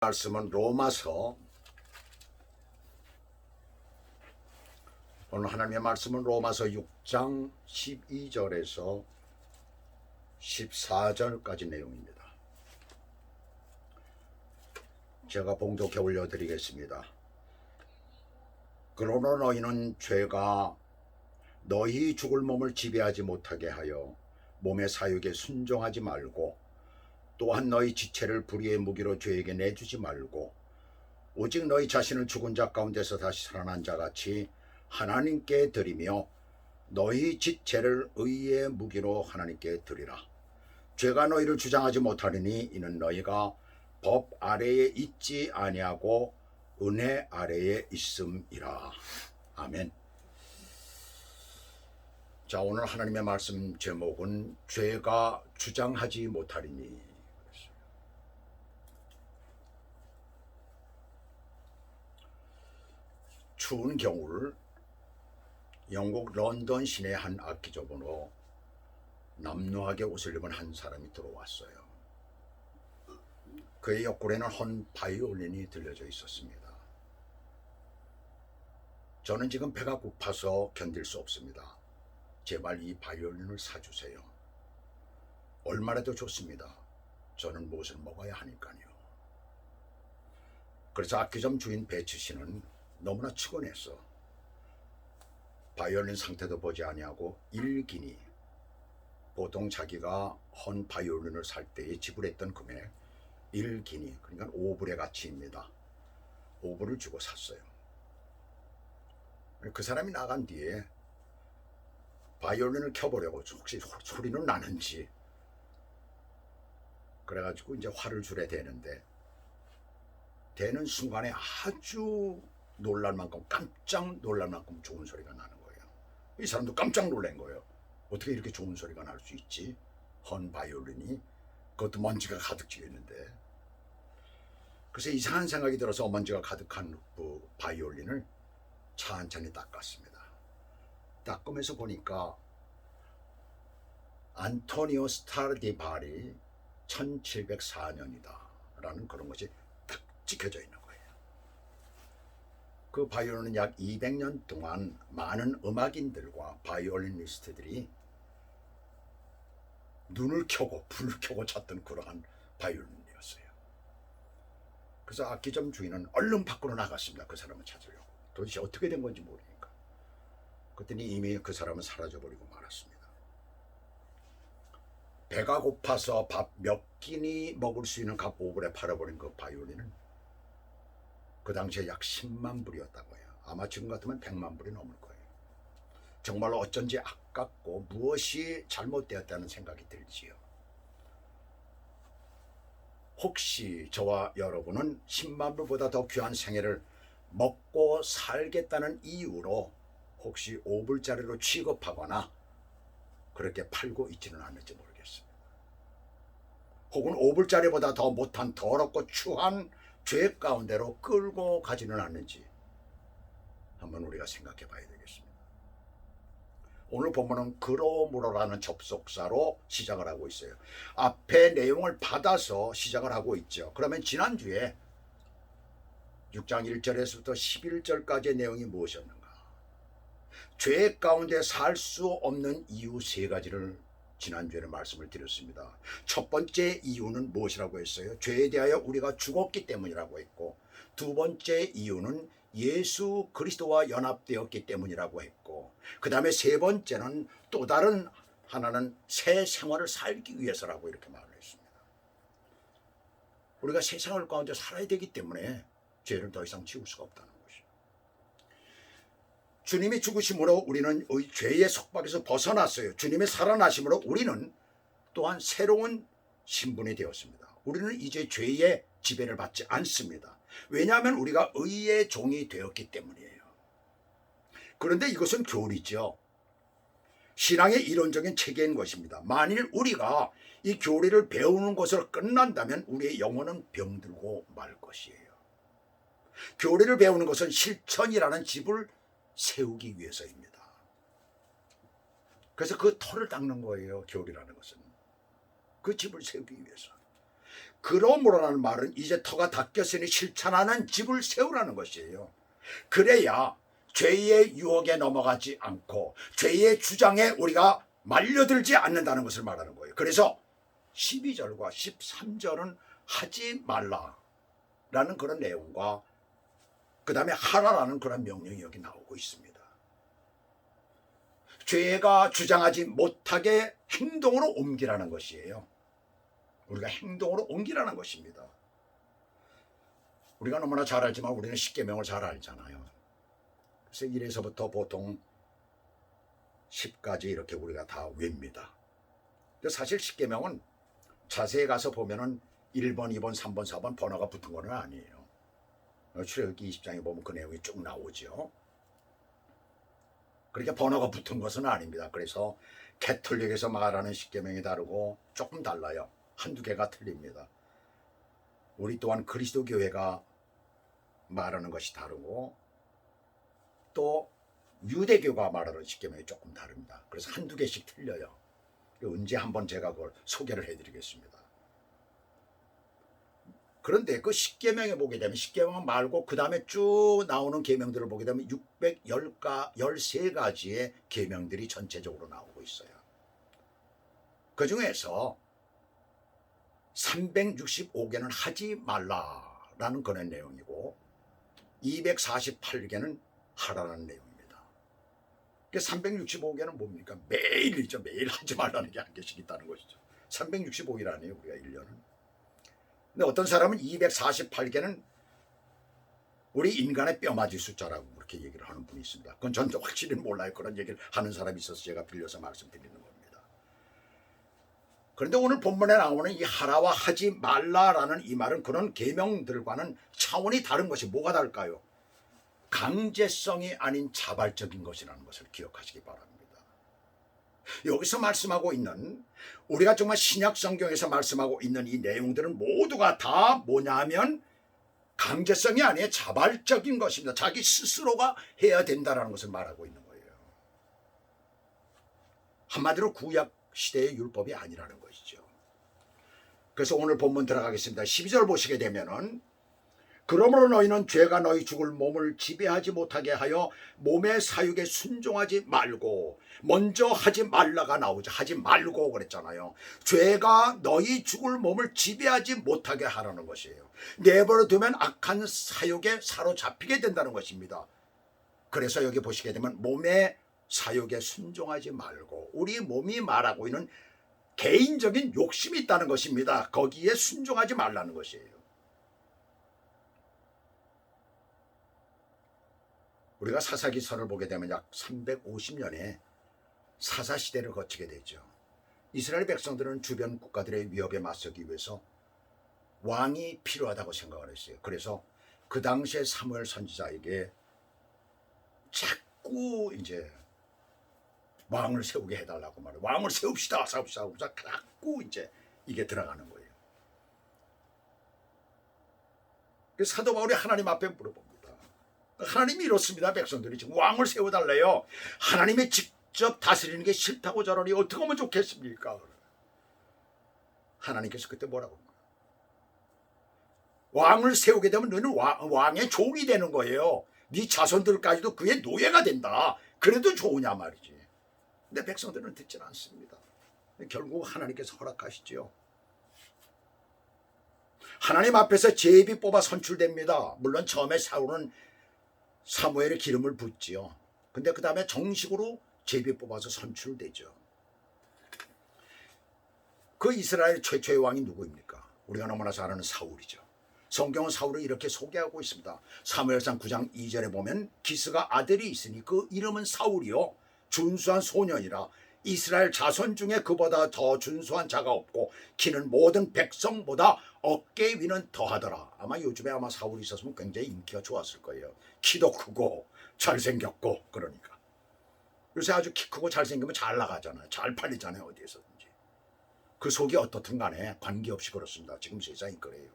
말씀은 로마서, 오늘 하나님의 말씀은 로마서 6장 12절에서 14절까지 내용입니다. 제가 봉독해 올려드리겠습니다. 그러나 너희는 죄가 너희 죽을 몸을 지배하지 못하게 하여 몸의 사욕에 순종하지 말고, 또한 너희 지체를 불의의 무기로 죄에게 내주지 말고, 오직 너희 자신을 죽은 자 가운데서 다시 살아난 자같이 하나님께 드리며 너희 지체를 의의 무기로 하나님께 드리라. 죄가 너희를 주장하지 못하리니 이는 너희가 법 아래에 있지 아니하고 은혜 아래에 있음이라. 아멘. 자, 오늘 하나님의 말씀 제목은 죄가 주장하지 못하리니. 추운 겨울 영국 런던 시내 한 악기점으로 남루하게 옷을 입은 한 사람이 들어왔어요. 그의 옆구리에는 헌 바이올린이 들려져 있었습니다. 저는 지금 배가 고파서 견딜 수 없습니다. 제발 이 바이올린을 사주세요. 얼마라도 좋습니다. 저는 무엇을 먹어야 하니까요. 그래서 악기점 주인 배츠 씨는 너무나 치곤해서 바이올린 상태도 보지 아니하고 1기니, 보통 자기가 헌 바이올린을 살 때에 지불했던 금액 1기니, 그러니까 5불의 가치입니다. 5불을 주고 샀어요. 그 사람이 나간 뒤에 바이올린을 켜보려고 혹시 소리는 나는지 그래가지고 이제 화를 줄에 대는데, 대는 순간에 아주 놀랄 만큼, 깜짝 놀랄 만큼 좋은 소리가 나는 거예요. 이 사람도 깜짝 놀란 거예요. 어떻게 이렇게 좋은 소리가 날 수 있지? 헌 바이올린이, 그것도 먼지가 가득 쥐어 있는데. 그래서 이상한 생각이 들어서 먼지가 가득한 그 바이올린을 천천히 닦았습니다. 닦으면서 보니까 안토니오 스타디바리 1704년이다 라는 그런 것이 딱 찍혀져 있는 거예요. 그 바이올린은 약 200년 동안 많은 음악인들과 바이올리니스트들이 눈을 켜고 불을 켜고 찾던 그러한 바이올린이었어요. 그래서 악기점 주인은 얼른 밖으로 나갔습니다. 그 사람을 찾으려고. 도대체 어떻게 된 건지 모르니까. 그랬더니 이미 그 사람은 사라져버리고 말았습니다. 배가 고파서 밥 몇 끼니 먹을 수 있는 값 5불에 팔아버린 그 바이올린은 그 당시에 약 10만 불이었다고 해요. 아마 지금 같으면 100만 불이 넘을 거예요. 정말로 어쩐지 아깝고 무엇이 잘못되었다는 생각이 들지요. 혹시 저와 여러분은 10만 불보다 더 귀한 생애를 먹고 살겠다는 이유로 혹시 5불짜리로 취급하거나 그렇게 팔고 있지는 않을지 모르겠습니다. 혹은 5불짜리보다 더 못한 더럽고 추한 죄 가운데로 끌고 가지는 않는지 한번 우리가 생각해 봐야 되겠습니다. 오늘 본문은 그러므로라는 접속사로 시작을 하고 있어요. 앞에 내용을 받아서 시작을 하고 있죠. 그러면 지난주에 6장 1절에서부터 11절까지의 내용이 무엇이었는가? 죄 가운데 살 수 없는 이유 3가지를 지난주에는 말씀을 드렸습니다. 첫 번째 이유는 무엇이라고 했어요? 죄에 대하여 우리가 죽었기 때문이라고 했고, 두 번째 이유는 예수 그리스도와 연합되었기 때문이라고 했고, 그 다음에 세 번째는 또 다른 하나는 새 생활을 살기 위해서라고 이렇게 말을 했습니다. 우리가 새 생활 가운데 살아야 되기 때문에 죄를 더 이상 지울 수가 없다는 것이죠. 주님이 죽으심으로 우리는 죄의 속박에서 벗어났어요. 주님의 살아나심으로 우리는 또한 새로운 신분이 되었습니다. 우리는 이제 죄의 지배를 받지 않습니다. 왜냐하면 우리가 의의 종이 되었기 때문이에요. 그런데 이것은 교리죠. 신앙의 이론적인 체계인 것입니다. 만일 우리가 이 교리를 배우는 것으로 끝난다면 우리의 영혼은 병들고 말 것이에요. 교리를 배우는 것은 실천이라는 집을 세우기 위해서입니다. 그래서 그 터를 닦는 거예요. 교리라는 것은 그 집을 세우기 위해서. 그러므로라는 말은 이제 터가 닦였으니 실천하는 집을 세우라는 것이에요. 그래야 죄의 유혹에 넘어가지 않고 죄의 주장에 우리가 말려들지 않는다는 것을 말하는 거예요. 그래서 12절과 13절은 하지 말라라는 그런 내용과 그 다음에 하라라는 그런 명령이 여기 나오고 있습니다. 죄가 주장하지 못하게 행동으로 옮기라는 것이에요. 우리가 행동으로 옮기라는 것입니다. 우리가 너무나 잘 알지만 우리는 십계명을 잘 알잖아요. 그래서 1에서부터 보통 10까지 이렇게 우리가 다 외웁니다. 근데 사실 십계명은 자세히 가서 보면은 1번, 2번, 3번, 4번 번호가 붙은 건 아니에요. 출애굽기 20장에 보면 그 내용이 쭉 나오죠. 그렇게 번호가 붙은 것은 아닙니다. 그래서 개톨릭에서 말하는 십계명이 다르고 조금 달라요. 한두 개가 틀립니다. 우리 또한 그리스도 교회가 말하는 것이 다르고 또 유대교가 말하는 십계명이 조금 다릅니다. 그래서 한두 개씩 틀려요. 언제 한번 제가 그걸 소개를 해드리겠습니다. 그런데 그 십계명에 보게 되면 십계명 말고 그 다음에 쭉 나오는 계명들을 보게 되면 613가지의 계명들이 전체적으로 나오고 있어요. 그 중에서 365개는 하지 말라라는 그런 내용이고 248개는 하라는 내용입니다. 365개는 뭡니까? 매일이죠. 매일 하지 말라는 게 한 개씩 있다는 것이죠. 365일 아니에요, 우리가 1년은. 근데 어떤 사람은 248개는 우리 인간의 뼈맞이 숫자라고 그렇게 얘기를 하는 분이 있습니다. 그건 전 확실히 몰라요. 그런 얘기를 하는 사람이 있어서 제가 빌려서 말씀드리는 겁니다. 그런데 오늘 본문에 나오는 이 하라와 하지 말라라는 이 말은 그런 계명들과는 차원이 다른 것이 뭐가 다를까요? 강제성이 아닌 자발적인 것이라는 것을 기억하시기 바랍니다. 여기서 말씀하고 있는 우리가 정말 신약 성경에서 말씀하고 있는 이 내용들은 모두가 다 뭐냐 하면 강제성이 아니에요. 자발적인 것입니다. 자기 스스로가 해야 된다는 것을 말하고 있는 거예요. 한마디로 구약 시대의 율법이 아니라는 것이죠. 그래서 오늘 본문 들어가겠습니다. 12절 보시게 되면은 그러므로 너희는 죄가 너희 죽을 몸을 지배하지 못하게 하여 몸의 사육에 순종하지 말고, 먼저 하지 말라가 나오죠. 하지 말고 그랬잖아요. 죄가 너희 죽을 몸을 지배하지 못하게 하라는 것이에요. 내버려 두면 악한 사육에 사로잡히게 된다는 것입니다. 그래서 여기 보시게 되면 몸의 사육에 순종하지 말고, 우리 몸이 말하고 있는 개인적인 욕심이 있다는 것입니다. 거기에 순종하지 말라는 것이에요. 우리가 사사기서를 보게 되면 약 350년의 사사시대를 거치게 되죠. 이스라엘 백성들은 주변 국가들의 위협에 맞서기 위해서 왕이 필요하다고 생각을 했어요. 그래서 그 당시에 사무엘 선지자에게 자꾸 이제 왕을 세우게 해달라고 말해요. 왕을 세웁시다. 자꾸 이제 이게 들어가는 거예요. 그래서 사도 바울이 하나님 앞에 물어봅니다. 하나님이 이렇습니다. 백성들이 지금 왕을 세워달래요. 하나님이 직접 다스리는 게 싫다고 저러니 어떻게 하면 좋겠습니까? 하나님께서 그때 뭐라고 합니까? 왕을 세우게 되면 너는 왕의 종이 되는 거예요. 네 자손들까지도 그의 노예가 된다. 그래도 좋으냐 말이지. 근데 백성들은 듣지는 않습니다. 결국 하나님께서 허락하시죠. 하나님 앞에서 제비 뽑아 선출됩니다. 물론 처음에 사울은 사무엘의 기름을 붓지요. 근데 그 다음에 정식으로 제비 뽑아서 선출되죠. 그 이스라엘 최초의 왕이 누구입니까? 우리가 너무나 잘 아는 사울이죠. 성경은 사울을 이렇게 소개하고 있습니다. 사무엘상 9장 2절에 보면 기스가 아들이 있으니 그 이름은 사울이요 준수한 소년이라 이스라엘 자손 중에 그보다 더 준수한 자가 없고 키는 모든 백성보다 어깨 위는 더하더라. 아마 요즘에 사울이 있었으면 굉장히 인기가 좋았을 거예요. 키도 크고 잘생겼고. 그러니까 요새 아주 키 크고 잘생기면 잘 나가잖아요. 잘 팔리잖아요. 어디에서든지. 그 속이 어떻든 간에 관계없이 그렇습니다. 지금 세상이 그래요.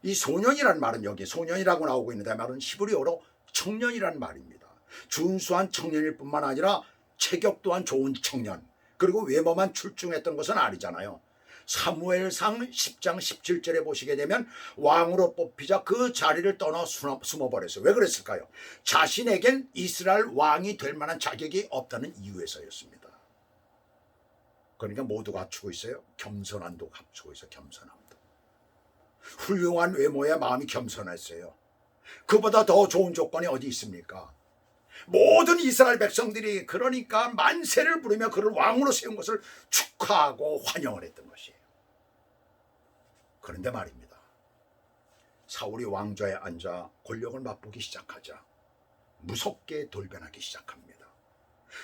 이 소년이란 말은 여기 소년이라고 나오고 있는데 말은 히브리어로 청년이란 말입니다. 준수한 청년일 뿐만 아니라 체격 또한 좋은 청년, 그리고 외모만 출중했던 것은 아니잖아요. 사무엘상 10장 17절에 보시게 되면 왕으로 뽑히자 그 자리를 떠나 숨어버렸어요. 왜 그랬을까요? 자신에겐 이스라엘 왕이 될 만한 자격이 없다는 이유에서였습니다. 그러니까 모두 갖추고 있어요. 겸손함도 갖추고 있어요. 겸손함도. 훌륭한 외모에 마음이 겸손했어요. 그보다 더 좋은 조건이 어디 있습니까? 모든 이스라엘 백성들이 그러니까 만세를 부르며 그를 왕으로 세운 것을 축하하고 환영을 했던 것이에요. 그런데 말입니다. 사울이 왕좌에 앉아 권력을 맛보기 시작하자 무섭게 돌변하기 시작합니다.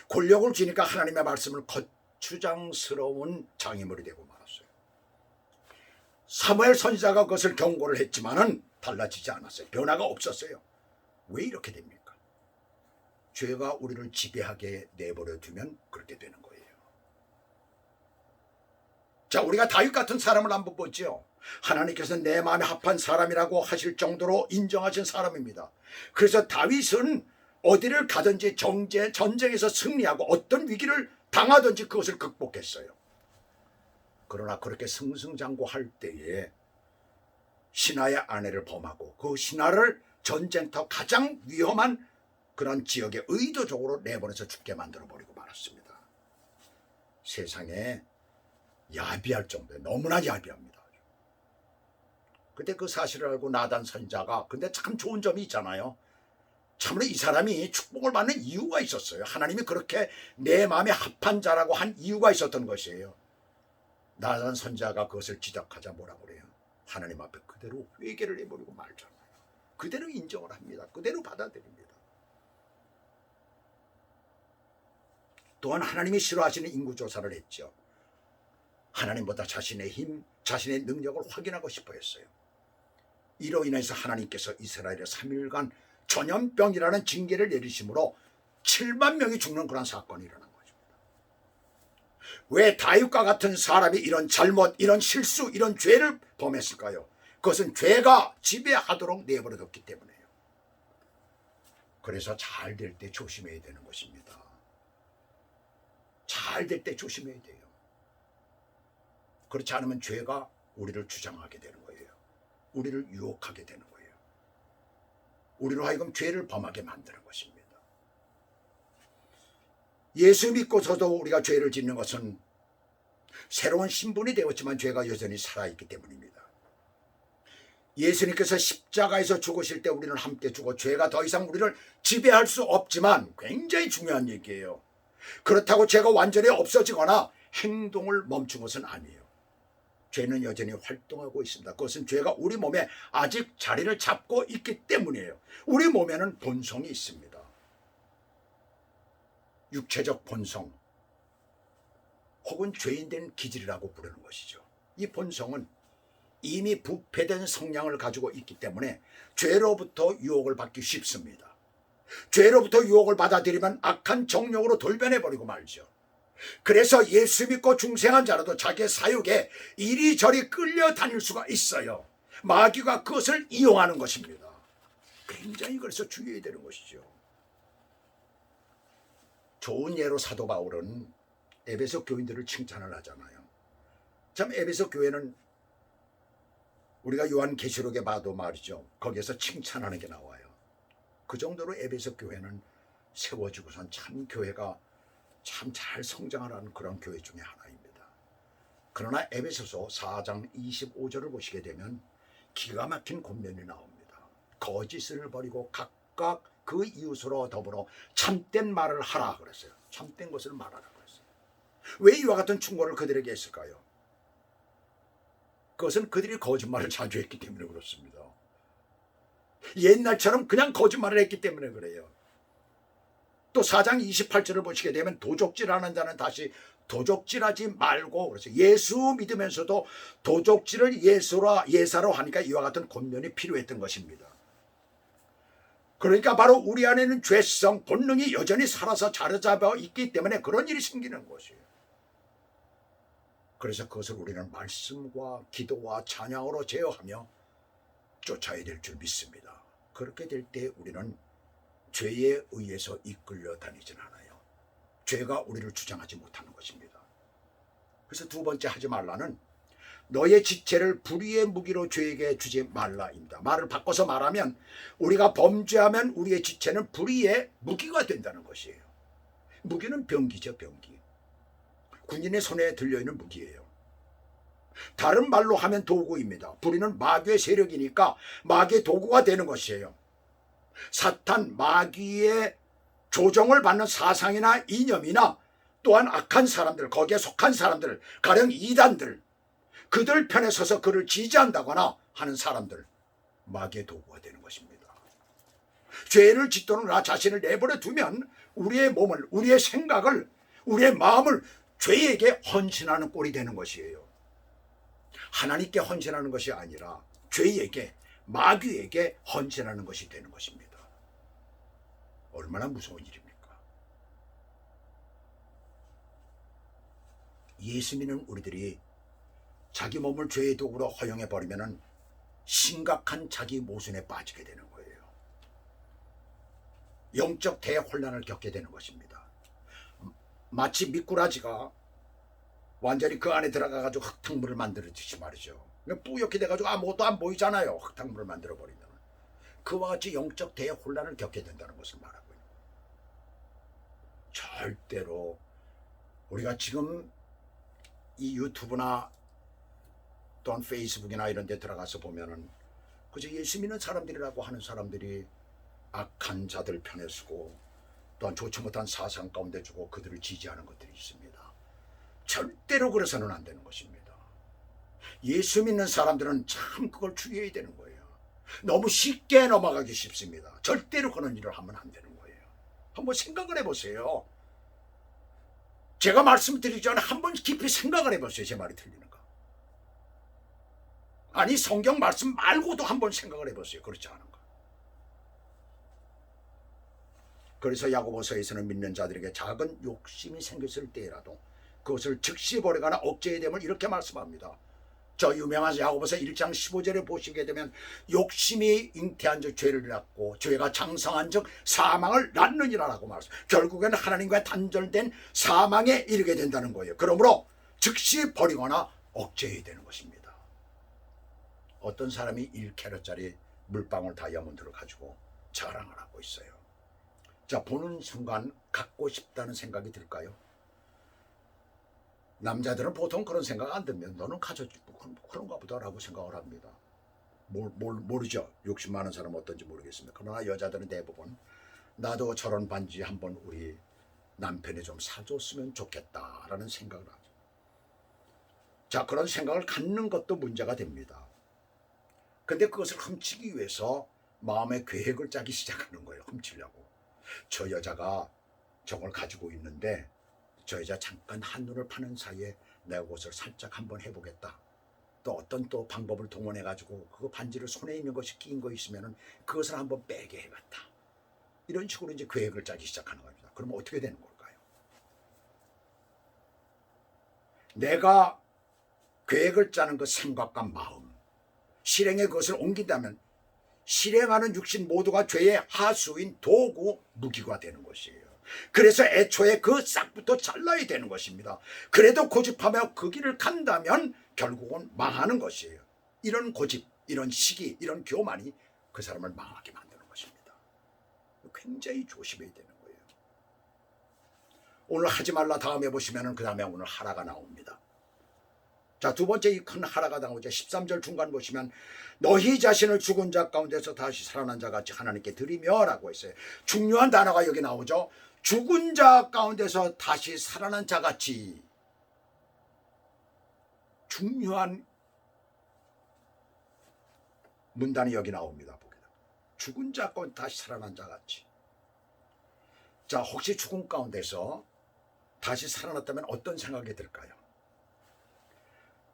권력을 쥐니까 하나님의 말씀을 거추장스러운 장애물이 되고 말았어요. 사무엘 선지자가 그것을 경고를 했지만은 달라지지 않았어요. 변화가 없었어요. 왜 이렇게 됩니까? 죄가 우리를 지배하게 내버려 두면 그렇게 되는 거예요. 자, 우리가 다윗 같은 사람을 한번 보죠. 하나님께서 내 마음에 합한 사람이라고 하실 정도로 인정하신 사람입니다. 그래서 다윗은 어디를 가든지 전쟁에서 승리하고 어떤 위기를 당하든지 그것을 극복했어요. 그러나 그렇게 승승장구할 때에 신하의 아내를 범하고 그 신하를 전쟁터 가장 위험한 그런 지역에 의도적으로 내보내서 죽게 만들어버리고 말았습니다. 세상에 야비할 정도에 너무나 야비합니다. 그때 그 사실을 알고 나단 선지자가 근데 참 좋은 점이 있잖아요. 참으로 이 사람이 축복을 받는 이유가 있었어요. 하나님이 그렇게 내 마음에 합한 자라고 한 이유가 있었던 것이에요. 나단 선지자가 그것을 지적하자 뭐라 그래요? 하나님 앞에 그대로 회개를 해버리고 말잖아요. 그대로 인정을 합니다. 그대로 받아들입니다. 또한 하나님이 싫어하시는 인구조사를 했죠. 하나님보다 자신의 힘, 자신의 능력을 확인하고 싶어 했어요. 이로 인해서 하나님께서 이스라엘에 3일간 전염병이라는 징계를 내리심으로 7만 명이 죽는 그런 사건이 일어난 것입니다. 왜 다윗과 같은 사람이 이런 잘못, 이런 실수, 이런 죄를 범했을까요? 그것은 죄가 지배하도록 내버려뒀기 때문이에요. 그래서 잘 될 때 조심해야 되는 것입니다. 잘 될 때 조심해야 돼요. 그렇지 않으면 죄가 우리를 주장하게 되는 거예요. 우리를 유혹하게 되는 거예요. 우리로 하여금 죄를 범하게 만드는 것입니다. 예수 믿고서도 우리가 죄를 짓는 것은 새로운 신분이 되었지만 죄가 여전히 살아있기 때문입니다. 예수님께서 십자가에서 죽으실 때 우리는 함께 죽어 죄가 더 이상 우리를 지배할 수 없지만 굉장히 중요한 얘기예요. 그렇다고 죄가 완전히 없어지거나 행동을 멈춘 것은 아니에요. 죄는 여전히 활동하고 있습니다. 그것은 죄가 우리 몸에 아직 자리를 잡고 있기 때문이에요. 우리 몸에는 본성이 있습니다. 육체적 본성 혹은 죄인된 기질이라고 부르는 것이죠. 이 본성은 이미 부패된 성향을 가지고 있기 때문에 죄로부터 유혹을 받기 쉽습니다. 죄로부터 유혹을 받아들이면 악한 정욕으로 돌변해버리고 말죠. 그래서 예수 믿고 중생한 자라도 자기의 사욕에 이리저리 끌려다닐 수가 있어요. 마귀가 그것을 이용하는 것입니다. 굉장히 그래서 주의해야 되는 것이죠. 좋은 예로 사도 바울은 에베소 교인들을 칭찬을 하잖아요. 참 에베소 교회는 우리가 요한계시록에 봐도 말이죠. 거기에서 칭찬하는 게 나와요. 그 정도로 에베소 교회는 세워지고선 참 교회가 참 잘 성장하는 그런 교회 중에 하나입니다. 그러나 에베소서 4장 25절을 보시게 되면 기가 막힌 권면이 나옵니다. 거짓을 버리고 각각 그 이웃으로 더불어 참된 말을 하라 그랬어요. 참된 것을 말하라 그랬어요. 왜 이와 같은 충고를 그들에게 했을까요? 그것은 그들이 거짓말을 자주 했기 때문에 그렇습니다. 옛날처럼 그냥 거짓말을 했기 때문에 그래요. 또 4장 28절을 보시게 되면 도적질하는 자는 다시 도적질하지 말고 그래서 예수 믿으면서도 도적질을 예사로 하니까 이와 같은 권면이 필요했던 것입니다. 그러니까 바로 우리 안에는 죄성, 본능이 여전히 살아서 자리잡아 있기 때문에 그런 일이 생기는 것이에요. 그래서 그것을 우리는 말씀과 기도와 찬양으로 제어하며 쫓아야 될 줄 믿습니다. 그렇게 될 때 우리는 죄에 의해서 이끌려 다니진 않아요. 죄가 우리를 주장하지 못하는 것입니다. 그래서 두 번째 하지 말라는 너의 지체를 불의의 무기로 죄에게 주지 말라입니다. 말을 바꿔서 말하면 우리가 범죄하면 우리의 지체는 불의의 무기가 된다는 것이에요. 무기는 병기죠, 병기. 군인의 손에 들려있는 무기예요. 다른 말로 하면 도구입니다. 불의는 마귀의 세력이니까 마귀의 도구가 되는 것이에요. 사탄, 마귀의 조정을 받는 사상이나 이념이나 또한 악한 사람들, 거기에 속한 사람들, 가령 이단들, 그들 편에 서서 그를 지지한다거나 하는 사람들, 마귀의 도구가 되는 것입니다. 죄를 짓도록 나 자신을 내버려 두면 우리의 몸을, 우리의 생각을, 우리의 마음을 죄에게 헌신하는 꼴이 되는 것이에요. 하나님께 헌신하는 것이 아니라 죄에게, 마귀에게 헌신하는 것이 되는 것입니다. 얼마나 무서운 일입니까? 예수 믿는 우리들이 자기 몸을 죄의 도구로 허용해버리면 심각한 자기 모순에 빠지게 되는 거예요. 영적 대혼란을 겪게 되는 것입니다. 마치 미꾸라지가 완전히 그 안에 들어가가지고 흙탕물을 만들듯이 말이죠. 뿌옇게 돼가지고 아무것도 안 보이잖아요. 흙탕물을 만들어버리면. 그와 같이 영적 대혼란을 겪게 된다는 것을 말하고 있는 거예요. 절대로 우리가 지금 이 유튜브나 또한 페이스북이나 이런 데 들어가서 보면은 그저 예수 믿는 사람들이라고 하는 사람들이 악한 자들 편에 서고 또한 좋지 못한 사상 가운데 주고 그들을 지지하는 것들이 있습니다. 절대로 그래서는 안 되는 것입니다. 예수 믿는 사람들은 참 그걸 주의해야 되는 거예요. 너무 쉽게 넘어가기 쉽습니다. 절대로 그런 일을 하면 안 되는 거예요. 한번 생각을 해보세요. 제가 말씀드리기 전에 한번 깊이 생각을 해보세요. 제 말이 틀리는가. 아니 성경 말씀 말고도 한번 생각을 해보세요. 그렇지 않은가. 그래서 야고보서에서는 믿는 자들에게 작은 욕심이 생겼을 때라도 그것을 즉시 버리거나 억제해야 됨을 이렇게 말씀합니다. 저 유명한 야고보서 1장 15절에 보시게 되면 욕심이 잉태한 즉 죄를 낳고 죄가 장성한 즉 사망을 낳느니라라고 말씀합니다. 결국에는 하나님과 단절된 사망에 이르게 된다는 거예요. 그러므로 즉시 버리거나 억제해야 되는 것입니다. 어떤 사람이 1캐럿짜리 물방울 다이아몬드를 가지고 자랑을 하고 있어요. 자, 보는 순간 갖고 싶다는 생각이 들까요? 남자들은 보통 그런 생각 안 들면 너는 가졌지 그런가 보다라고 생각을 합니다. 모르죠. 욕심 많은 사람은 어떤지 모르겠습니다. 그러나 여자들은 대부분 나도 저런 반지 한번 우리 남편이 좀 사줬으면 좋겠다라는 생각을 하죠. 자, 그런 생각을 갖는 것도 문제가 됩니다. 근데 그것을 훔치기 위해서 마음의 계획을 짜기 시작하는 거예요. 훔치려고. 저 여자가 저걸 가지고 있는데 저 여자 잠깐 한눈을 파는 사이에 내가 그것을 살짝 한번 해보겠다. 또 어떤 또 방법을 동원해 가지고 그 반지를 손에 있는 것이 끼인 거 있으면은 그것을 한번 빼게 해봤다. 이런 식으로 이제 계획을 짜기 시작하는 겁니다. 그러면 어떻게 되는 걸까요? 내가 계획을 짜는 그 생각과 마음, 실행에 그것을 옮긴다면 실행하는 육신 모두가 죄의 하수인 도구, 무기가 되는 것이에요. 그래서 애초에 그 싹부터 잘라야 되는 것입니다. 그래도 고집하며 그 길을 간다면 결국은 망하는 것이에요. 이런 고집, 이런 시기, 이런 교만이 그 사람을 망하게 만드는 것입니다. 굉장히 조심해야 되는 거예요. 오늘 하지 말라 다음에 보시면 그 다음에 오늘 하라가 나옵니다. 자, 두 번째 이 큰 하라가 나오죠. 13절 중간 보시면 너희 자신을 죽은 자 가운데서 다시 살아난 자 같이 하나님께 드리며 라고 했어요. 중요한 단어가 여기 나오죠. 죽은 자 가운데서 다시 살아난 자 같이. 중요한 문단이 여기 나옵니다. 죽은 자 가운데 다시 살아난 자 같이. 자, 혹시 죽은 가운데서 다시 살아났다면 어떤 생각이 들까요?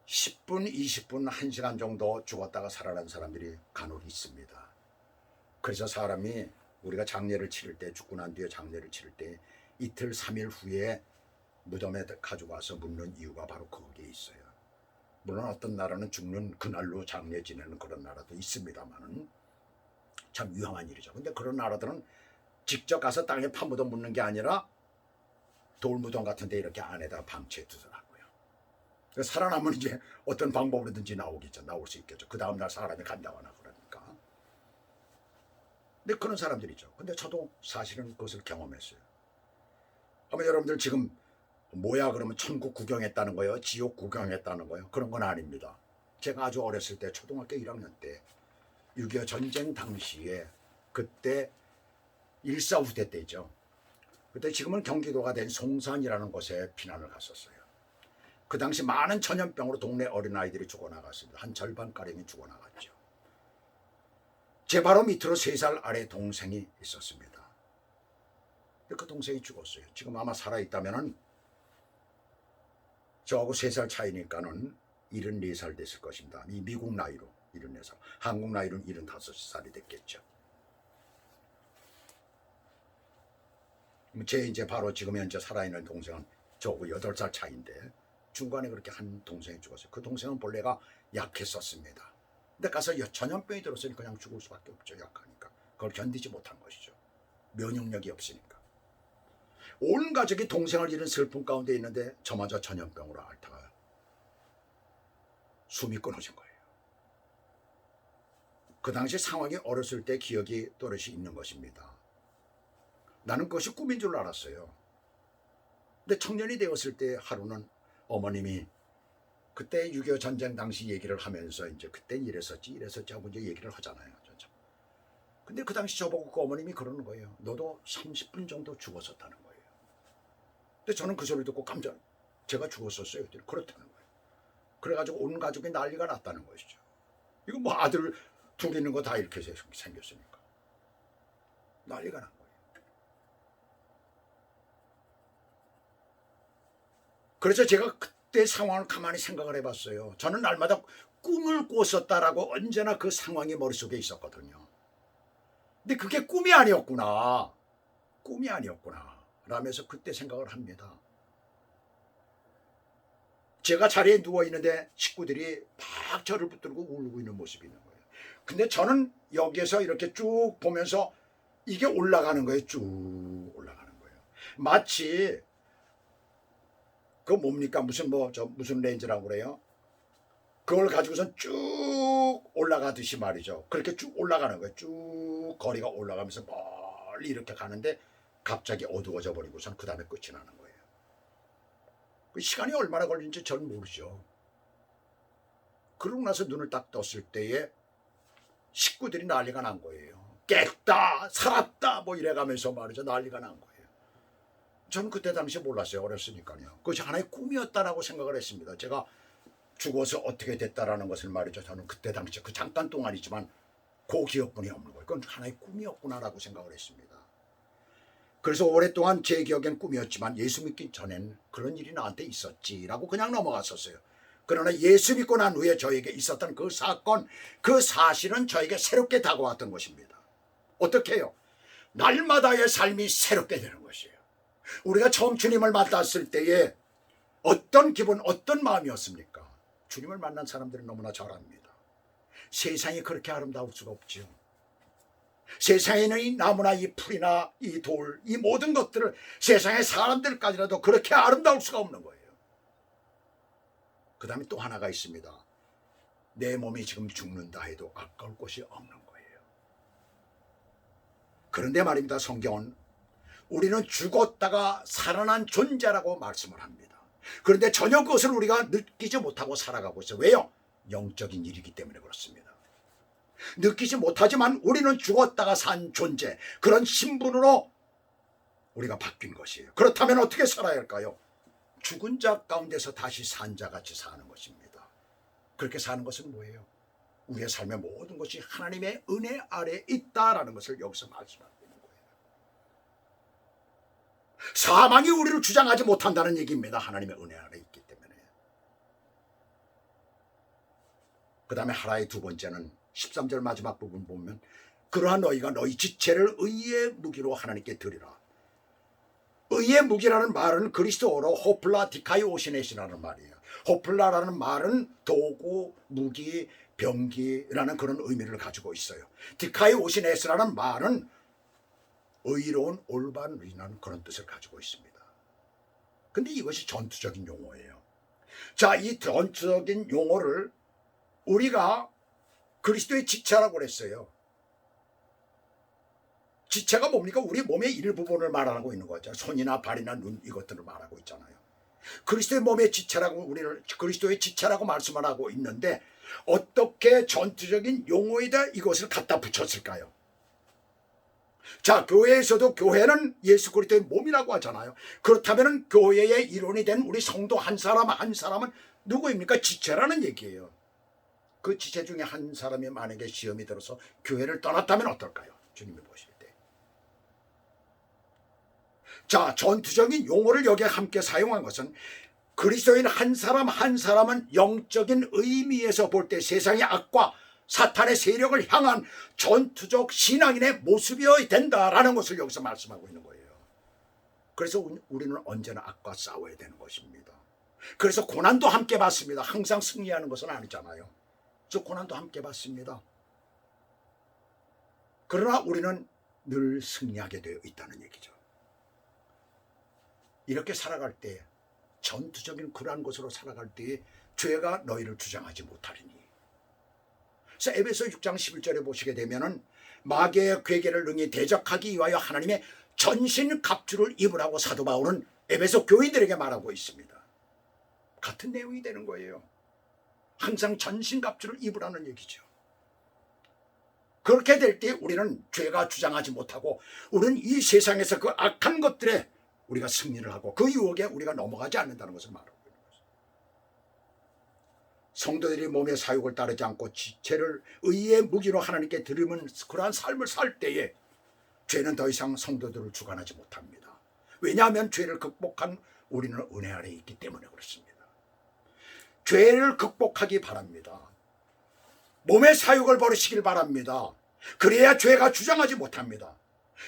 10분, 20분, 1시간 정도 죽었다가 살아난 사람들이 간혹 있습니다. 그래서 사람이 우리가 장례를 치를 때, 죽고 난 뒤에 장례를 치를 때 이틀, 3일 후에 무덤에 가지고 와서 묻는 이유가 바로 거기에 있어요. 물론 어떤 나라는 죽는 그날로 장례 지내는 그런 나라도 있습니다만 참 위험한 일이죠. 근데 그런 나라들은 직접 가서 땅에 파묻어 묻는 게 아니라 돌무덤 같은 데 이렇게 안에다 방치해 두더라고요. 살아남으면 이제 어떤 방법으로든지 나올 수 있겠죠. 그 다음날 사람이 간다거나 그러니까. 근데 그런 사람들이죠. 근데 저도 사실은 그것을 경험했어요. 아마 여러분들 지금 뭐야 그러면 천국 구경했다는 거예요? 지옥 구경했다는 거예요? 그런 건 아닙니다. 제가 아주 어렸을 때 초등학교 1학년 때 6.25 전쟁 당시에 그때 일사후퇴 때죠. 그때 지금은 경기도가 된 송산이라는 곳에 피난을 갔었어요. 그 당시 많은 전염병으로 동네 어린아이들이 죽어나갔습니다. 한 절반가량이 죽어나갔죠. 제 바로 밑으로 3살 아래 동생이 있었습니다. 그 동생이 죽었어요. 지금 아마 살아있다면 저하고 3살 차이니까는 74살 됐을 것입니다. 이 미국 나이로 74살, 한국 나이로는 75살이 됐겠죠. 제 이제 바로 지금 현재 살아있는 동생은 저하고 8살 차이인데 중간에 그렇게 한 동생이 죽었어요. 그 동생은 본래가 약했었습니다. 근데 가서 전염병이 들었으니 그냥 죽을 수밖에 없죠. 약하니까. 그걸 견디지 못한 것이죠. 면역력이 없으니까. 온 가족이 동생을 잃은 슬픔 가운데 있는데 저마저 전염병으로 앓다가 숨이 끊어진 거예요. 그 당시 상황이 어렸을 때 기억이 또렷이 있는 것입니다. 나는 그것이 꿈인 줄 알았어요. 근데 청년이 되었을 때 하루는 어머님이 그때 6.25 전쟁 당시 얘기를 하면서 이제 그땐 이랬었지 하고 이제 얘기를 하잖아요. 근데 그 당시 저보고 그 어머님이 그러는 거예요. 너도 30분 정도 죽었었다는 거예요. 근데 저는 그 소리를 듣고 제가 죽었었어요. 그렇다는 거예요. 그래가지고 온 가족이 난리가 났다는 것이죠. 이거 뭐 아들 둘 있는 거 다 이렇게 생겼으니까. 난리가 난 거예요. 그래서 제가 그때 상황을 가만히 생각을 해봤어요. 저는 날마다 꿈을 꿨었다라고 언제나 그 상황이 머릿속에 있었거든요. 근데 그게 꿈이 아니었구나. 꿈이 아니었구나. 라면서 그때 생각을 합니다. 제가 자리에 누워있는데 식구들이 막 저를 붙들고 울고 있는 모습이 있는 거예요. 근데 저는 여기에서 이렇게 쭉 보면서 이게 올라가는 거예요. 쭉 올라가는 거예요. 마치 그 뭡니까? 무슨 렌즈라고 그래요? 그걸 가지고선 쭉 올라가듯이 말이죠. 그렇게 쭉 올라가는 거예요. 쭉 거리가 올라가면서 멀리 이렇게 가는데 갑자기 어두워져 버리고선 그 다음에 끝이 나는 거예요. 그 시간이 얼마나 걸리는지 저는 모르죠. 그러고 나서 눈을 딱 떴을 때에 식구들이 난리가 난 거예요. 깼다, 살았다, 뭐 이래가면서 말이죠. 난리가 난 거예요. 저는 그때 당시에 몰랐어요. 어렸으니까요. 그것이 하나의 꿈이었다라고 생각을 했습니다. 제가 죽어서 어떻게 됐다라는 것을 말이죠. 저는 그때 당시에 그 잠깐 동안이지만 그 기억뿐이 없는 거예요. 그건 하나의 꿈이었구나라고 생각을 했습니다. 그래서 오랫동안 제 기억엔 꿈이었지만 예수 믿기 전엔 그런 일이 나한테 있었지라고 그냥 넘어갔었어요. 그러나 예수 믿고 난 후에 저에게 있었던 그 사건, 그 사실은 저에게 새롭게 다가왔던 것입니다. 어떻게 해요? 날마다의 삶이 새롭게 되는 것이에요. 우리가 처음 주님을 만났을 때에 어떤 기분, 어떤 마음이었습니까? 주님을 만난 사람들은 너무나 잘 압니다. 세상이 그렇게 아름다울 수가 없지요. 세상에는 이 나무나 이 풀이나 이 돌, 이 모든 것들을 세상의 사람들까지라도 그렇게 아름다울 수가 없는 거예요. 그 다음에 또 하나가 있습니다. 내 몸이 지금 죽는다 해도 아까울 곳이 없는 거예요. 그런데 말입니다. 성경은 우리는 죽었다가 살아난 존재라고 말씀을 합니다. 그런데 전혀 그것을 우리가 느끼지 못하고 살아가고 있어요. 왜요? 영적인 일이기 때문에 그렇습니다. 느끼지 못하지만 우리는 죽었다가 산 존재, 그런 신분으로 우리가 바뀐 것이에요. 그렇다면 어떻게 살아야 할까요? 죽은 자 가운데서 다시 산 자같이 사는 것입니다. 그렇게 사는 것은 뭐예요? 우리의 삶의 모든 것이 하나님의 은혜 아래에 있다라는 것을 여기서 말씀하고 있는 거예요. 사망이 우리를 주장하지 못한다는 얘기입니다. 하나님의 은혜 아래에 있기 때문에. 그 다음에 하나의 두 번째는 13절 마지막 부분 보면 그러한 너희가 너희 지체를 의의 무기로 하나님께 드리라. 의의 무기라는 말은 그리스도어로 호플라 디카이오시넷이라는 말이에요. 호플라라는 말은 도구, 무기, 병기라는 그런 의미를 가지고 있어요. 디카이오시넷이라는 말은 의로운 올바른 의라는 그런 뜻을 가지고 있습니다. 근데 이것이 전투적인 용어예요. 자, 이 전투적인 용어를 우리가 그리스도의 지체라고 그랬어요. 지체가 뭡니까? 우리 몸의 일부분을 말하고 있는 거죠. 손이나 발이나 눈, 이것들을 말하고 있잖아요. 그리스도의 몸의 지체라고, 우리를 그리스도의 지체라고 말씀을 하고 있는데, 어떻게 전투적인 용어에다 이것을 갖다 붙였을까요? 자, 교회에서도 교회는 예수 그리스도의 몸이라고 하잖아요. 그렇다면 교회의 일원이 된 우리 성도 한 사람 한 사람은 누구입니까? 지체라는 얘기예요. 그 지체 중에 한 사람이 만약에 시험이 들어서 교회를 떠났다면 어떨까요? 주님이 보실 때. 자, 전투적인 용어를 여기에 함께 사용한 것은 그리스도인 한 사람 한 사람은 영적인 의미에서 볼 때 세상의 악과 사탄의 세력을 향한 전투적 신앙인의 모습이어야 된다라는 것을 여기서 말씀하고 있는 거예요. 그래서 우리는 언제나 악과 싸워야 되는 것입니다. 그래서 고난도 함께 받습니다. 항상 승리하는 것은 아니잖아요. 저 고난도 함께 받습니다. 그러나 우리는 늘 승리하게 되어 있다는 얘기죠. 이렇게 살아갈 때, 전투적인 그러한 것으로 살아갈 때에 죄가 너희를 주장하지 못하리니. 그래서 에베소 6장 11절에 보시게 되면은 마귀의 괴계를 능히 대적하기 위하여 하나님의 전신 갑주를 입으라고 사도 바울은 에베소 교인들에게 말하고 있습니다. 같은 내용이 되는 거예요. 항상 전신 갑주를 입으라는 얘기죠. 그렇게 될 때 우리는 죄가 주장하지 못하고, 우리는 이 세상에서 그 악한 것들에 우리가 승리를 하고 그 유혹에 우리가 넘어가지 않는다는 것을 말하고 있는 것입니다. 성도들이 몸의 사욕을 따르지 않고 지체를 의의 무기로 하나님께 드리는 그러한 삶을 살 때에 죄는 더 이상 성도들을 주관하지 못합니다. 왜냐하면 죄를 극복한 우리는 은혜 아래에 있기 때문에 그렇습니다. 죄를 극복하기 바랍니다. 몸의 사욕을 버리시길 바랍니다. 그래야 죄가 주장하지 못합니다.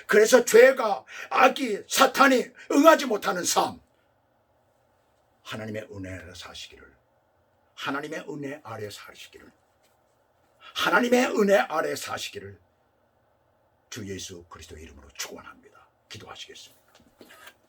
그래서 죄가, 악이, 사탄이 응하지 못하는 삶, 하나님의 은혜 아래 사시기를, 하나님의 은혜 아래 사시기를, 하나님의 은혜 아래 사시기를 주 예수 그리스도 이름으로 축원합니다. 기도하시겠습니다.